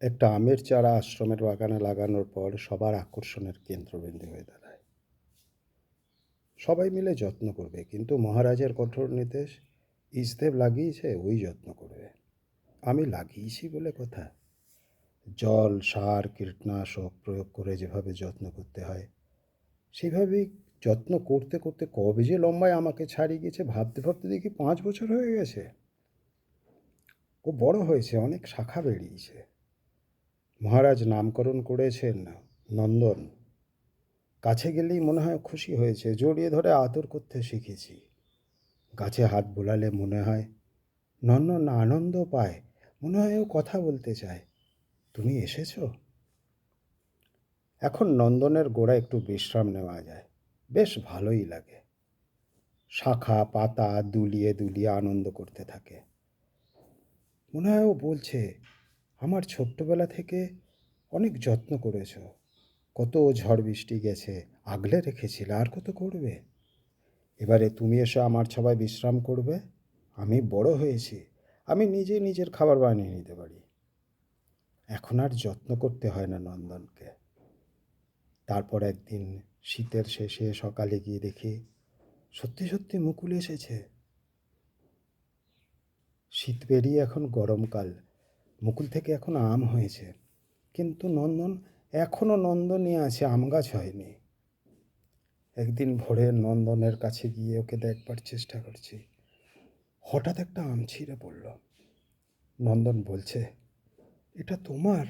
একটা আমের চারা আশ্রমের বাগানে লাগানোর পর সবার আকর্ষণের কেন্দ্রবিন্দু হয়ে দাঁড়ায়। সবাই মিলে যত্ন করবে, কিন্তু মহারাজের কঠোর নির্দেশ, ইসদেব লাগিয়েছে ওই যত্ন করবে। আমি লাগিয়েছি বলে কথা। জল, সার, কীটনাশক প্রয়োগ করে যেভাবে যত্ন করতে হয় সেভাবেই যত্ন করতে করতে কবে যে লম্বায় আমাকে ছাড়িয়ে গেছে, ভাবতে ভাবতে দেখি 5 বছর হয়ে গেছে। ও বড় হয়েছে, অনেক শাখা বেরিয়েছে। মহারাজ নামকরণ করেছেন নন্দন। কাছে গেলেই মনে হয় খুশি হয়েছে, জড়িয়ে ধরে আদর করতে শিখেছি। গাছে হাত বোলালে মনে হয় নন্দন আনন্দ পায়, মনে হয় ও কথা বলতে চায়। তুমি এসেছো। এখন নন্দনের গোড়ায় একটু বিশ্রাম নেওয়া যায়, বেশ ভালোই লাগে। শাখা পাতা দুলিয়ে দুলিয়ে আনন্দ করতে থাকে। মনে হয় ও বলছে, আমার ছোট্টবেলা থেকে অনেক যত্ন করেছো, কত ঝড় বৃষ্টি গেছে, আগলে রেখেছিলে, আর কত করবে। এবারে তুমি এসে আমার সবাই বিশ্রাম করবে। আমি বড় হয়েছি, আমি নিজে নিজের খাবার বানিয়ে নিতে পারি। এখন আর যত্ন করতে হয় না নন্দনকে। তারপর একদিন শীতের শেষে সকালে গিয়ে দেখি সত্যি সত্যি মুকুল এসেছে। শীত পেরিয়ে এখন গরমকাল, মুকুল থেকে এখন আম হয়েছে, কিন্তু নন্দন এখনও নন্দনই আছে, আম গাছ হয়নি। একদিন ভোরে নন্দনের কাছে গিয়ে ওকে দেখবার চেষ্টা করছি, হঠাৎ একটা আম ছিঁড়ে পড়ল। নন্দন বলছে, এটা তোমার?